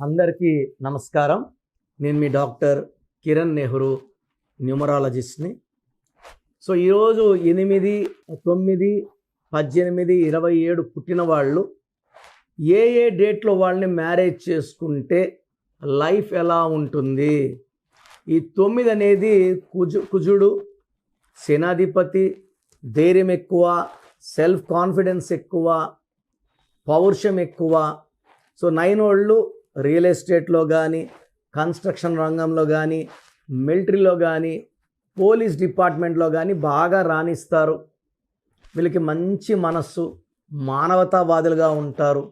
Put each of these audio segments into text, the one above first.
అందరికీ నమస్కారం. నేను మీ డాక్టర్ కిరణ్ నెహ్రూ, న్యూమరాలజిస్ట్ని. సో ఈరోజు 8, 9, 18, 27 పుట్టిన వాళ్ళు ఏ డేట్లో వాళ్ళని మ్యారేజ్ చేసుకుంటే లైఫ్ ఎలా ఉంటుంది? ఈ 9 అనేది కుజుడు, సేనాధిపతి, ధైర్యం ఎక్కువ, సెల్ఫ్ కాన్ఫిడెన్స్ ఎక్కువ, పౌరుషం ఎక్కువ. సో 9 వాళ్ళు రియల్ ఎస్టేట్లో కానీ, కన్స్ట్రక్షన్ రంగంలో కానీ, మిలిటరీలో కానీ, పోలీస్ డిపార్ట్మెంట్లో కానీ బాగా రాణిస్తారు. వీళ్ళకి మంచి మనస్సు, మానవతావాదులుగా ఉంటారు.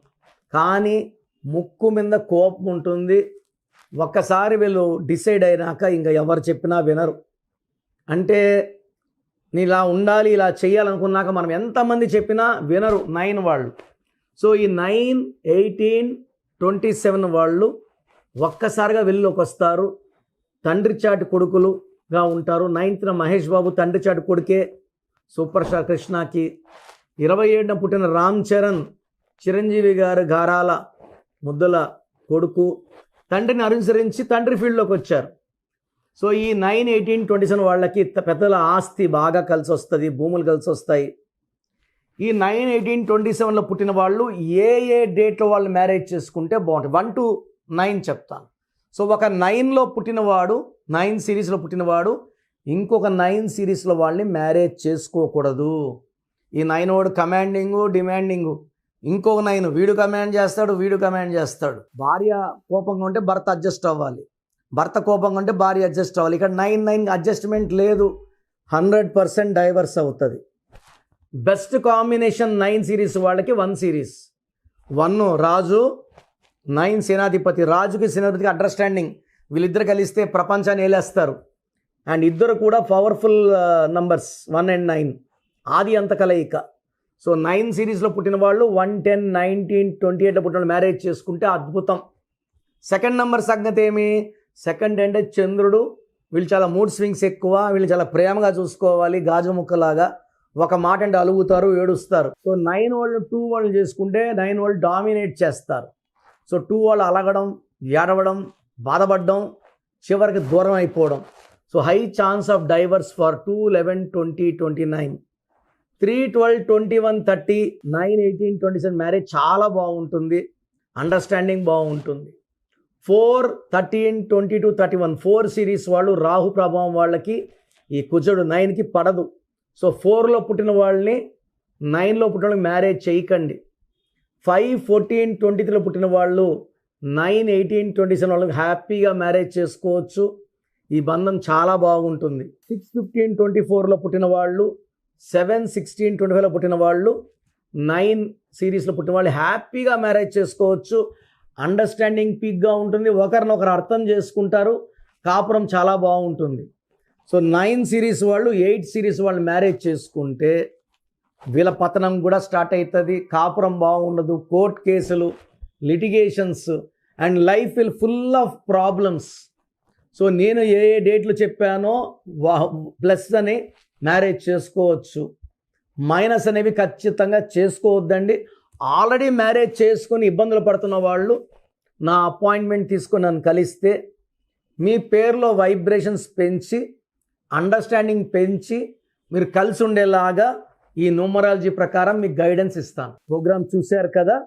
కానీ ముక్కు మీద కోపం ఉంటుంది. ఒక్కసారి వీళ్ళు డిసైడ్ అయినాక ఇంకా ఎవరు చెప్పినా వినరు. అంటే నేను ఇలా ఉండాలి, ఇలా చేయాలనుకున్నాక మనం ఎంతమంది చెప్పినా వినరు 9 వాళ్ళు. సో ఈ 9, 18, 27 వాళ్ళు ఒక్కసారిగా వెళ్ళిలోకి వస్తారు. తండ్రి చాటి కొడుకులుగా ఉంటారు. 9th మహేష్ బాబు తండ్రి చాటి కొడుకే, సూపర్ స్టార్ కృష్ణకి. 27న పుట్టిన రామ్ చరణ్ చిరంజీవి గారు గారాల ముద్దుల కొడుకు. తండ్రిని అనుసరించి తండ్రి ఫీల్డ్లోకి వచ్చారు. సో ఈ 9, 18, 27 వాళ్ళకి పెద్దల ఆస్తి బాగా కలిసి వస్తుంది, భూములు కలిసి వస్తాయి. ఈ 9, 18, 27లో పుట్టిన వాళ్ళు ఏ డేట్లో వాళ్ళు మ్యారేజ్ చేసుకుంటే బాగుంటుంది? 1 to 9 చెప్తాను. సో ఒక 9లో పుట్టినవాడు, 9 సిరీస్లో పుట్టినవాడు ఇంకొక 9 సిరీస్లో వాళ్ళని మ్యారేజ్ చేసుకోకూడదు. ఈ 9 వాడు కమాండింగు, డిమాండింగు. ఇంకొక 9 వీడు కమాండ్ చేస్తాడు, వీడు కమాండ్ చేస్తాడు. భార్య కోపంగా ఉంటే భర్త అడ్జస్ట్ అవ్వాలి, భర్త కోపంగా ఉంటే భార్య అడ్జస్ట్ అవ్వాలి. ఇక్కడ 9 అడ్జస్ట్మెంట్ లేదు, 100% డైవర్స్ అవుతుంది. బెస్ట్ కాంబినేషన్ 9 సిరీస్ వాళ్ళకి 1 సిరీస్. 1 రాజు, 9 సేనాధిపతి. రాజుకి సేనాధిపతికి అండర్స్టాండింగ్, వీళ్ళిద్దరు కలిస్తే ప్రపంచాన్ని ఏలేస్తారు. అండ్ ఇద్దరు కూడా పవర్ఫుల్ నంబర్స్ 1 and 9, ఆది అంత కలయిక. సో 9 సిరీస్లో పుట్టిన వాళ్ళు 1, 10, 19, 28లో పుట్టిన వాళ్ళు మ్యారేజ్ చేసుకుంటే అద్భుతం. సెకండ్ నెంబర్ సంగతి ఏమి? సెకండ్ అంటే చంద్రుడు. వీళ్ళు చాలా మూడ్ స్వింగ్స్ ఎక్కువ, వీళ్ళు చాలా ప్రేమగా చూసుకోవాలి, గాజు ముక్కలాగా. ఒక మాట అంటే అలుగుతారు, ఏడుస్తారు. సో 9 వాళ్ళు 2 వాళ్ళు చేసుకుంటే 9 వాళ్ళు డామినేట్ చేస్తారు. సో 2 వాళ్ళు అలగడం, ఏడవడం, బాధపడడం, చివరికి దూరం అయిపోవడం. So high chance of divorce for 2, 11, 20, 29. 3, 12, 21, 30, 9, 18, 27 marriage చాలా బాగుంటుంది, అండర్స్టాండింగ్ బాగుంటుంది. 4, 13, 22, 31 4 సిరీస్ వాళ్ళు రాహు ప్రభావం వాళ్ళకి ఈ కుజుడు 9కి పడదు. సో 4లో పుట్టిన వాళ్ళని 9లో పుట్టిన వాళ్ళని మ్యారేజ్ చేయకండి. 5, 14, 23లో పుట్టిన వాళ్ళు 9, 18, 27 వాళ్ళకి హ్యాపీగా మ్యారేజ్ చేసుకోవచ్చు. ఈ బంధం చాలా బాగుంటుంది. 6, 15, 24లో పుట్టిన వాళ్ళు, 7, 16, 25లో పుట్టిన వాళ్ళు, 9 సిరీస్లో పుట్టిన వాళ్ళు హ్యాపీగా మ్యారేజ్ చేసుకోవచ్చు. అండర్స్టాండింగ్ పీక్గా ఉంటుంది, ఒకరినొకరు అర్థం చేసుకుంటారు, కాపురం చాలా బాగుంటుంది. సో 9 సిరీస్ వాళ్ళు 8 సిరీస్ వాళ్ళు మ్యారేజ్ చేసుకుంటే వీళ్ళ పతనం కూడా స్టార్ట్ అవుతుంది, కాపురం బాగుండదు, కోర్ట్ కేసులు, litigations and life will full of problems. So నేను ఏ డేట్లు చెప్పానో ప్లస్ అని మ్యారేజ్ చేసుకోవచ్చు, మైనస్ అనేవి ఖచ్చితంగా చేసుకోవద్దండి. ఆల్రెడీ మ్యారేజ్ చేసుకొని ఇబ్బందులు పడుతున్న వాళ్ళు నా అపాయింట్మెంట్ తీసుకొని నన్ను కలిస్తే మీ పేరులో వైబ్రేషన్స్ పెంచి, అండర్స్టాండింగ్ పెంచి మీరు కలిసి ఉండేలాగా ఈ న్యూమరాలజీ ప్రకారం మీకు గైడెన్స్ ఇస్తాను. ప్రోగ్రామ్ చూశారు కదా.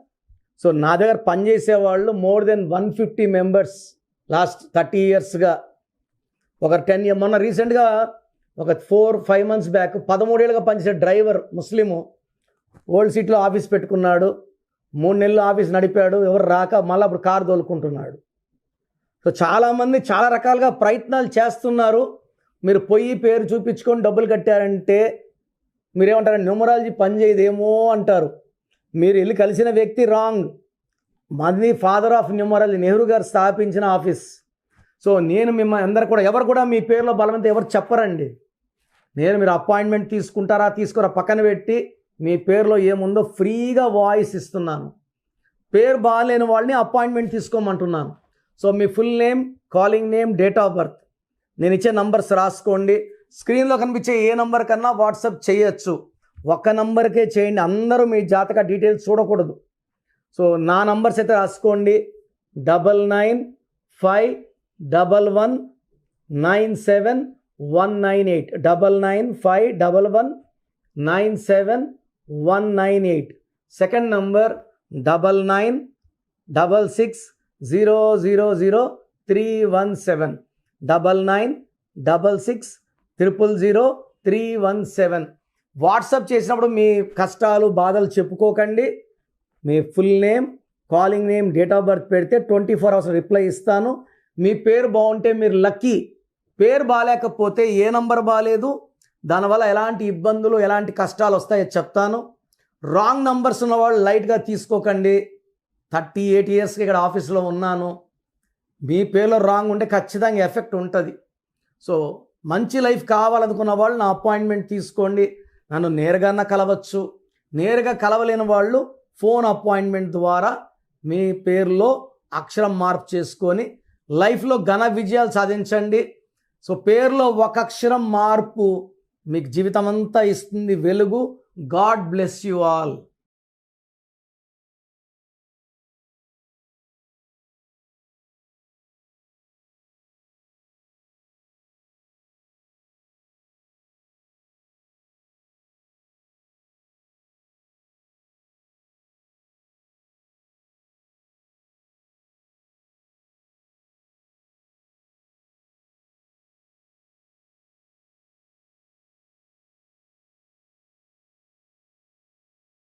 సో నా దగ్గర పనిచేసే వాళ్ళు మోర్ దెన్ 150 మెంబర్స్ లాస్ట్ 30 yearsగా. ఒక 10 years మొన్న రీసెంట్గా ఒక 4-5 months బ్యాక్ 13 ఏళ్ళుగా పనిచేసే డ్రైవర్ ముస్లిము ఓల్డ్ సిటీలో ఆఫీస్ పెట్టుకున్నాడు. 3 నెలలు ఆఫీస్ నడిపాడు, ఎవరు రాక మళ్ళీ అప్పుడు కారు తోలుకుంటున్నాడు. సో చాలామంది చాలా రకాలుగా ప్రయత్నాలు చేస్తున్నారు. మీరు పోయి పేరు చూపించుకొని డబ్బులు కట్టారంటే మీరేమంటారు? న్యూమరాలజీ పనిచేయదేమో అంటారు. మీరు వెళ్ళి కలిసిన వ్యక్తి రాంగ్. మాది ఫాదర్ ఆఫ్ న్యూమరాలజీ, నెహ్రూ గారు స్థాపించిన ఆఫీస్. సో నేను మిమ్మల్ని అందరు కూడా, ఎవరు కూడా మీ పేరులో బలవంతం ఎవరు చెప్పరండి. మీరు అపాయింట్మెంట్ తీసుకుంటారా తీసుకోరా పక్కన పెట్టి మీ పేరులో ఏముందో ఫ్రీగా వాయిస్ ఇస్తున్నాను. పేరు బాగాలేని వాళ్ళని అపాయింట్మెంట్ తీసుకోమంటున్నాను. సో మీ full name, calling name, date of birth, నేను ఇచ్చే నంబర్స్ రాసుకోండి. స్క్రీన్లో కనిపించే ఏ నంబర్ కన్నా వాట్సాప్ చేయొచ్చు. ఒక్క నంబర్కే చేయండి, అందరూ మీ జాతక డీటెయిల్స్ చూడకూడదు. సో నా నంబర్స్ అయితే రాసుకోండి. 9951197198 9951197198. Second number 9966000317 9966000317. వాట్సాప్ చేసినప్పుడు మీ కష్టాలు బాధలు చెప్పుకోకండి. మీ full name, calling name, date of birth పెడితే 24 hours రిప్లై ఇస్తాను. మీ పేరు బాగుంటే మీరు లక్కీ. పేరు బాగాలేకపోతే ఏ నంబర్ బాగాలేదు, దానివల్ల ఎలాంటి ఇబ్బందులు ఎలాంటి కష్టాలు వస్తాయో చెప్తాను. రాంగ్ నంబర్స్ ఉన్నవాళ్ళు లైట్గా తీసుకోకండి. 38 yearsకి ఇక్కడ ఆఫీస్లో ఉన్నాను. మీ పేరులో రాంగ్ ఉంటే ఖచ్చితంగా ఎఫెక్ట్ ఉంటుంది. సో మంచి లైఫ్ కావాలనుకున్న వాళ్ళు నా అపాయింట్మెంట్ తీసుకోండి. నన్ను నేరుగా కలవచ్చు. నేరుగా కలవలేని వాళ్ళు ఫోన్ అపాయింట్మెంట్ ద్వారా మీ పేరులో అక్షరం మార్పు చేసుకొని లైఫ్లో ఘన విజయాలు సాధించండి. సో పేరులో ఒక అక్షరం మార్పు మీకు జీవితం అంతా ఇస్తుంది వెలుగు. God bless you all.